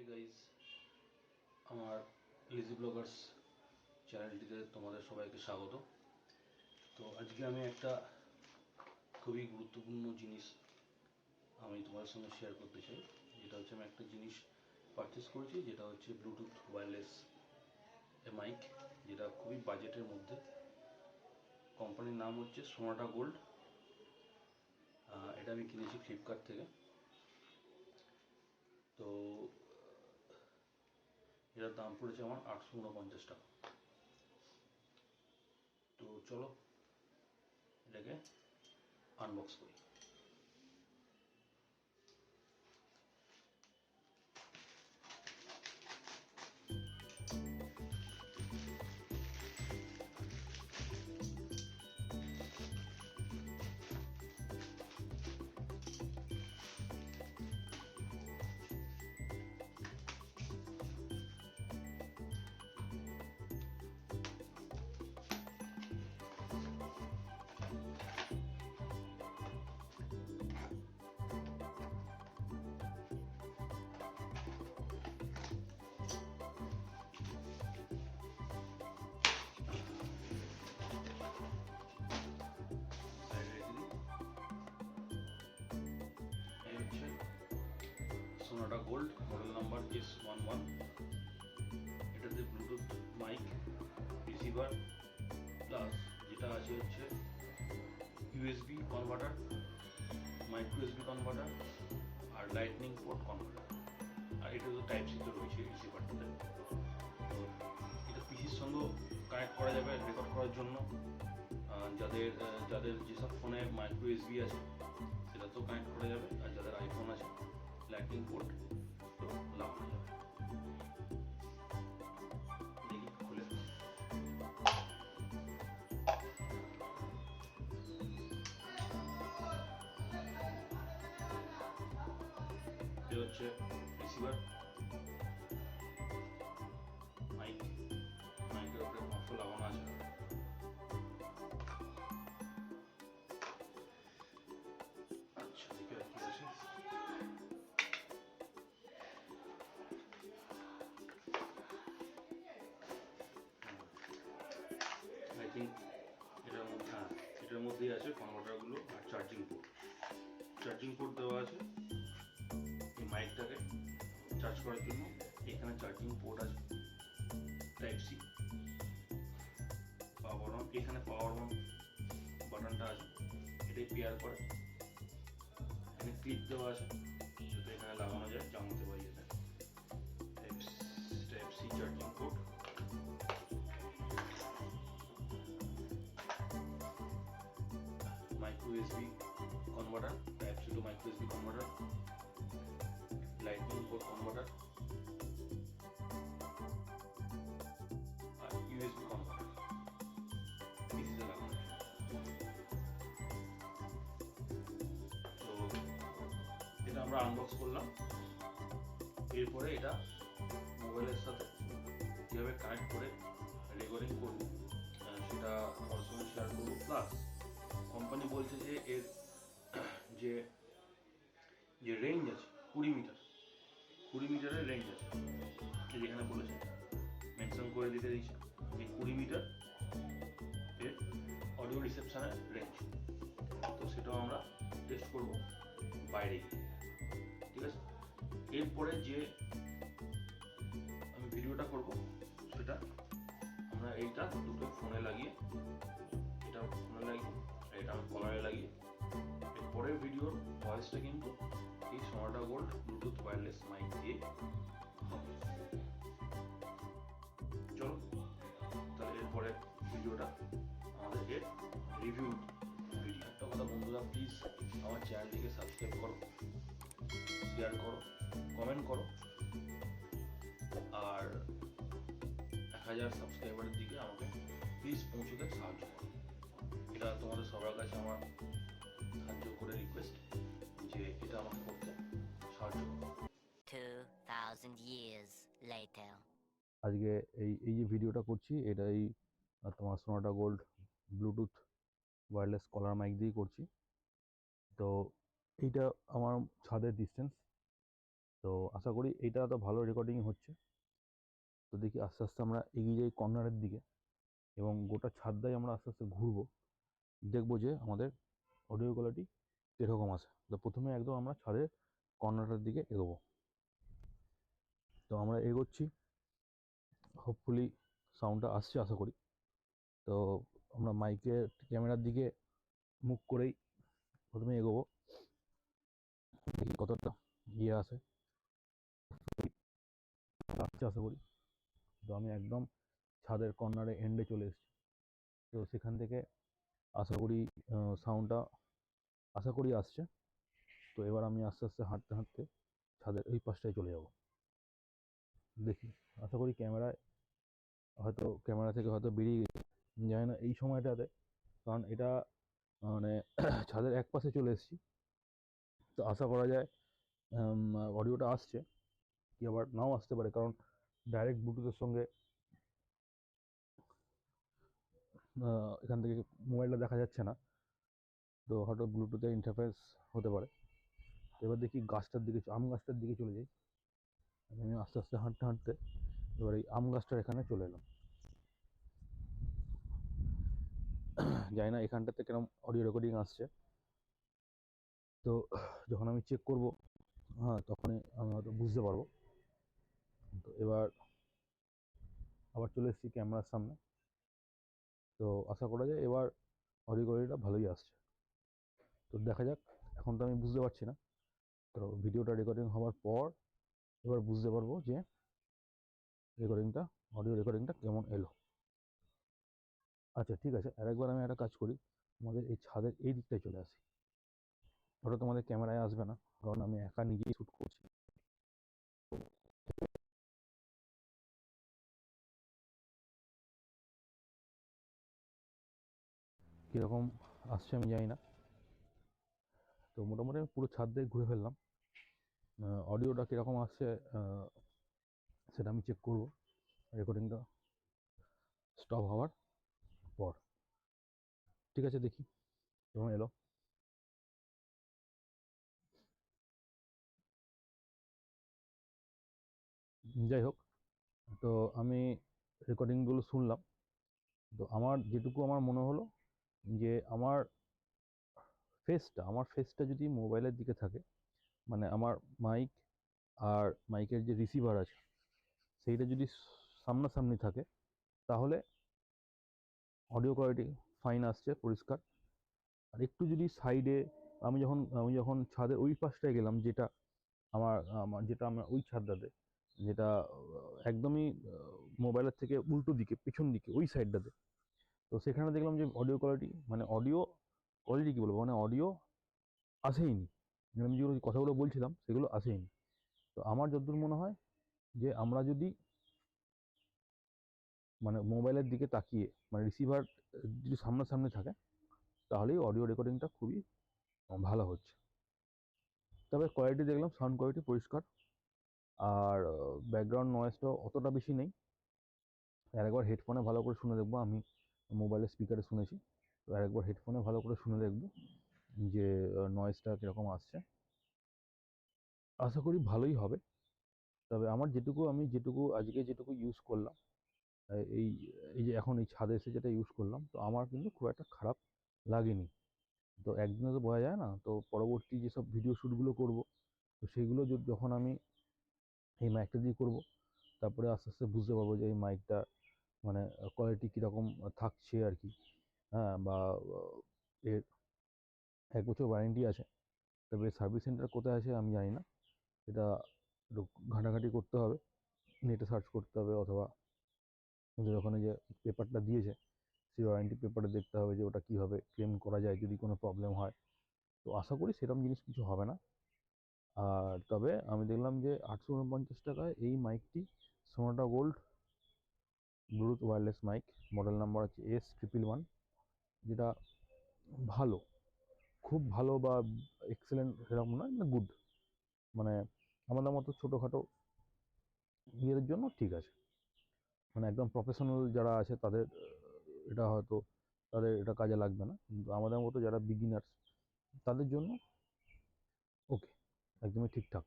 Guys, আমার lessee Bloggers চ্যানেলটিতে তোমাদের সবাইকে স্বাগত। তো আজকে আমি একটা খুবই গুরুত্বপূর্ণ জিনিস আমি তোমাদের সঙ্গে শেয়ার করতে চাই। যেটা হচ্ছে আমি একটা জিনিস পারচেস করেছি, যেটা হচ্ছে ব্লুটুথ ওয়্যারলেস মাইক, যেটা খুবই বাজেটের মধ্যে। কোম্পানির নাম হচ্ছে সোনাটা গোল্ড। এটা আমি কিনেছি ফ্লিপকার্ট থেকে। তো এটার দাম পড়েছে আমার 849 টাকা। তো চলো এটাকে আনবক্স করি। সোনাটা গোল্ড, মডেল নাম্বার S11। এটাতে ব্লুটুথ মাইক, রিসিভার, প্লাস যেটা আছে হচ্ছে USB converter, micro USB converter আর লাইটনিং পোর্ট কনভার্টার। আর এটা তো টাইপ সি তো রয়েছে রিসিভারটাতে। তো এটা পিসির সঙ্গেও কানেক্ট করা যাবে রেকর্ড করার জন্য। যাদের যাদের যেসব ফোনে মাইক্রো এসবি আছে সেটা তো কানেক্ট করা যাবে, আর যাদের আইফোন আছে লাইটনিং পোর্ট তো লাগানো যাবে। দেখি খুলে এটা হচ্ছে রিসিভার, মাইকের উপরে মাত্র লাগানো আছে। আচ্ছা, দেখি আর কি আছে। আই থিঙ্ক এটার মধ্যেই আছে কনভার্টারগুলো আর চার্জিং পোর্ট দেওয়া আছে এই মাইকটাকে চার্জ করার জন্য। এখানে চার্জিং পোর্ট আছে, টাইপ সি, পাওয়ার অন, এখানে পাওয়ার অন বাটনটা আছে, এটাই পেয়ার করে। এখানে ক্লিপ দেওয়া আছে যাতে এখানে লাগানো যায়, জামাতে পারি। এটা type C charging port, micro USB converter, type C to micro USB converter, lightning port converter আর ইউএসবি কনভার্টার পিসিতে লাগানো। তো এটা আমরা আনবক্স করলাম। এরপরে এটা মোবাইলের সাথে কীভাবে কানেক্ট করে রেকর্ডিং করবো সেটা ওর সঙ্গে শেয়ার করবো। প্লাস কোম্পানি বলছে যে এর যে যে রেঞ্জ আছে 20 মিটারের রেঞ্জ আছে। যেখানে বলেছে মেনশন করে দিতে দিয়েছে যে 20 মিটার এর অডিও রিসেপশনের রেঞ্জ। তো সেটাও আমরা টেস্ট করব বাইরে গিয়ে, ঠিক আছে। এরপরে যে আমি ভিডিওটা করব সেটা আমরা এইটা দুটো ফোনে লাগিয়ে, এটা ফোনে লাগিয়ে এটা কলারে লাগিয়ে, এর পরের ভিডিওর ভয়েসটা কিন্তু এই সোনাটা গোল্ড ব্লুটুথ ওয়্যারলেস মাইক দিয়ে হবে। চলো তাহলে এরপরে ভিডিওটা আমাদের এর রিভিউ ভিডিও। একটা কথা বন্ধুরা, প্লিজ আমার চ্যানেলটিকে সাবস্ক্রাইব করো, শেয়ার করো, কমেন্ট করো, আর 1000 সাবস্ক্রাইবারের দিকে আমাকে প্লিজ পৌঁছতে সাহায্য করো। এটা তোমাদের সবার কাছে আমার সাহায্য করে রিকোয়েস্ট যে এটা আমাকে করতে সাহায্য করো। 2000 years later. আজকে এই যে ভিডিওটা করছি এটাই তোমার সোনাটা গোল্ড ব্লুটুথ ওয়্যারলেস কলার মাইক দিয়েই করছি। তো এইটা আমার ছাদের ডিস্টেন্স, তো আশা করি এইটা তো ভালো রেকর্ডিং হচ্ছে। তো দেখি আস্তে আস্তে আমরা এগিয়ে যাই কর্নারের দিকে এবং গোটা ছাদটাই আমরা আস্তে আস্তে ঘুরবো, দেখবো যে আমাদের অডিও কোয়ালিটি কীরকম আছে। তো প্রথমে একদম আমরা ছাদের কর্নারের দিকে এগোবো। তো আমরা এগোচ্ছি, হোপফুলি সাউন্ডটা আসছে আশা করি। তো আমরা মাইকের ক্যামেরার দিকে মুখ করেই প্রথমে এগোবো, দেখি কতটা ইয়ে আসে, আসছে আশা করি। তো আমি একদম ছাদের কর্নারে এন্ডে চলে এসেছি। তো সেখান থেকে আশা করি সাউন্ডটা আশা করি আসছে। তো এবার আমি আস্তে আস্তে হাঁটতে হাঁটতে ছাদের ওই পাশটায় চলে যাব, দেখি। আশা করি ক্যামেরা থেকে হয়তো বেরিয়ে গেছে, জানি না এই সময়টাতে, কারণ এটা মানে ছাদের এক পাশে চলে এসেছি। তো আশা করা যায় অডিওটা আসছে, কি আবার নাও আসতে পারে, কারণ ডাইরেক্ট ব্লুটুথের সঙ্গে এখান থেকে মোবাইলটা দেখা যাচ্ছে না। তো হয়তো ব্লুটুথের ইন্টারফেস হতে পারে। তো এবার দেখি গাছটার দিকে, আম গাছটার দিকে চলে যাই। আমি আস্তে আস্তে হাঁটতে হাঁটতে এবার এই আম গাছটার এখানে চলে এলাম। জানি না এখানটাতে কিরকম অডিও রেকর্ডিং আসছে। তো যখন আমি চেক করব, হ্যাঁ, তখনই আমি হয়তো বুঝতে পারবো। তো এবার আবার চলে এসেছি ক্যামেরার সামনে। তো আশা করা যায় এবার অডিও কোয়ালিটিটা ভালোই আসছে। তো দেখা যাক, এখন তো আমি বুঝতে পারছি না। তো ভিডিওটা রেকর্ডিং হওয়ার পর এবার বুঝতে পারবো যে রেকর্ডিংটা, অডিও রেকর্ডিংটা কেমন এলো। আচ্ছা ঠিক আছে, আরেকবার আমি একটা কাজ করি, আমাদের এই ছাদের এই দিকটায় চলে আসি। ওটা তোমাদের ক্যামেরায় আসবে না, কারণ আমি একা নিজেই শ্যুট করছি। কীরকম আসছে আমি জানি না। তো মোটামুটি আমি পুরো ছাদ দিয়ে ঘুরে ফেললাম। অডিওটা কীরকম আসছে সেটা আমি চেক করব রেকর্ডিংটা স্টপ হওয়ার পর। ঠিক আছে, দেখি কেমন এলো। যাই হোক, তো আমি রেকর্ডিংগুলো শুনলাম। তো আমার মনে হলো যে আমার ফেসটা যদি মোবাইলের দিকে থাকে, মানে আমার মাইক আর মাইকের যে রিসিভার আছে সেইটা যদি সামনাসামনি থাকে, তাহলে অডিও কোয়ালিটি ফাইন আসছে, পরিষ্কার। আর একটু যদি সাইডে, আমি যখন ছাদের ওই পাশটায় গেলাম, যেটা আমার যেটা আমার ওই ছাদটাতে, যেটা একদমই মোবাইলের থেকে উল্টো দিকে, পিছন দিকে ওই সাইডটাতে, তো সেখানে দেখলাম যে অডিও কোয়ালিটি কী বলবো, মানে অডিও আসেইনি। মানে আমি যেগুলো কথাগুলো বলছিলাম সেগুলো আসেইনি। তো আমার যতদূর মনে হয় যে আমরা যদি মানে মোবাইলের দিকে তাকিয়ে, মানে রিসিভার যদি সামনাসামনি থাকে, তাহলেই অডিও রেকর্ডিংটা খুবই ভালো হচ্ছে। তবে কোয়ালিটি দেখলাম, সাউন্ড কোয়ালিটি পরিষ্কার, আর ব্যাকগ্রাউন্ড নয়েজটাও অতটা বেশি নেই। আরেকবার হেডফোনে ভালো করে শুনে দেখবো, আমি মোবাইলের স্পিকারে শুনেছি। তো আরেকবার হেডফোনে ভালো করে শুনে দেখবো যে নয়েজটা কীরকম আসছে। আশা করি ভালোই হবে। তবে আমি যেটুকু আজকে যেটুকু ইউজ করলাম, এই এই যে এখন এই ছাদে এসে যেটা ইউজ করলাম, তো আমার কিন্তু খুব একটা খারাপ লাগেনি। তো একদিনে তো বোঝা যায় না, তো পরবর্তী যেসব ভিডিও শ্যুটগুলো করব, তো সেইগুলো যখন আমি এই মাইকটা দিয়ে করব, তারপরে আস্তে আস্তে বুঝতে পারবো যে এই মাইকটা মানে কোয়ালিটি কীরকম থাকছে আর কি। হ্যাঁ, বা এর 1 বছর ওয়ারেন্টি আছে। তবে সার্ভিস সেন্টার কোথায় আছে আমি জানি না, এটা একটু ঘাঁটাঘাঁটি করতে হবে, নেটে সার্চ করতে হবে, অথবা ওদের ওখানে যে পেপারটা দিয়েছে সেই ওয়ারেন্টি পেপারে দেখতে হবে যে ওটা কীভাবে ক্লেম করা যায় যদি কোনো প্রবলেম হয়। তো আশা করি সেরকম জিনিস কিছু হবে না। আর তবে আমি দেখলাম যে 849 টাকায় এই মাইকটি, Sonata gold Bluetooth wireless mic, model number হচ্ছে S111, যেটা ভালো, খুব ভালো বা এক্সেলেন্ট সেরকম নয়, মানে গুড, মানে আমাদের মতো ছোটোখাটো ইয়েদের জন্য ঠিক আছে। মানে একদম প্রফেশনাল যারা আছে তাদের এটা হয়তো তাদের এটা কাজে লাগবে না, কিন্তু আমাদের মতো যারা বিগিনার্স তাদের জন্য ওকে, একদমই ঠিকঠাক।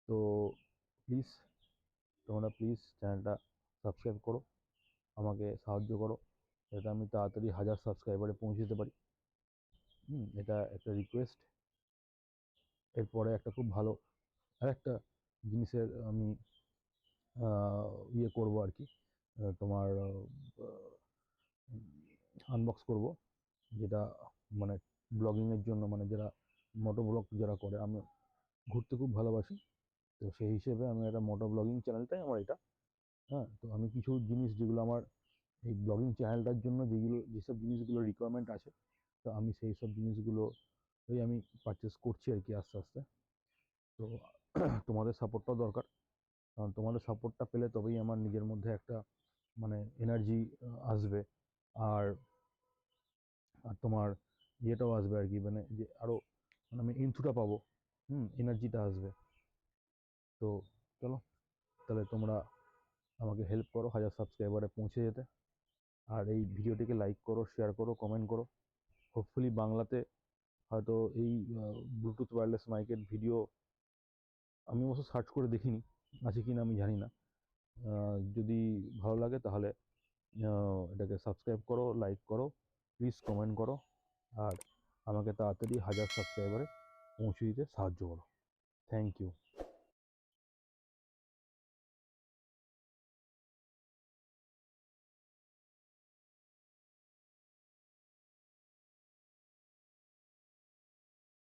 তো প্লিজ তোমরা প্লিজ চ্যানেলটা সাবস্ক্রাইব করো, আমাকে সাহায্য করো যাতে আমি তাড়াতাড়ি 1000 সাবস্ক্রাইবারে পৌঁছে যেতে পারি। এটা একটা রিকোয়েস্ট। এরপরে একটা খুব ভালো আরেকটা জিনিসের আমি ইয়ে করবো আর কি, তোমার আনবক্স করব, যেটা মানে ব্লগিংয়ের জন্য, মানে যারা মোটো ব্লগ যারা করে, আমি ঘুরতে খুব ভালোবাসি, তো সেই হিসেবে আমি একটা মোটো ব্লগিং চ্যানেলটাই আমার এটা। হ্যাঁ, তো আমি কিছু জিনিস যেগুলো আমার এই ব্লগিং চ্যানেলটার জন্য যেসব জিনিসগুলো রিকোয়ারমেন্ট আছে, তো আমি সেই সব জিনিসগুলো আমি পারচেস করছি আর কি আস্তে আস্তে। তো তোমাদের সাপোর্টটাও দরকার, কারণ তোমাদের সাপোর্টটা পেলে তবেই আমার নিজের মধ্যে একটা মানে এনার্জি আসবে, আর আর তোমার ইয়েটাও আসবে আর কি, মানে যে আরও মানে আমি ইনথুটা পাবো, এনার্জিটা আসবে। তো চলো, তাহলে তোমরা আমাকে হেল্প করো 1000 সাবস্ক্রাইবারে পৌঁছে যেতে, আর এই ভিডিওটিকে লাইক করো, শেয়ার করো, কমেন্ট করো। হোপফুলি বাংলাতে হয়তো এই ব্লুটুথ ওয়্যারলেস মাইকের ভিডিও আমি অবশ্য সার্চ করে দেখিনি, আছে কি না আমি জানি না। যদি ভালো লাগে তাহলে এটাকে সাবস্ক্রাইব করো, লাইক করো, প্লিজ কমেন্ট করো, আর আমাকে তাড়াতাড়ি 1000 সাবস্ক্রাইবারে পৌঁছে দিতে সাহায্য করো। Thank you.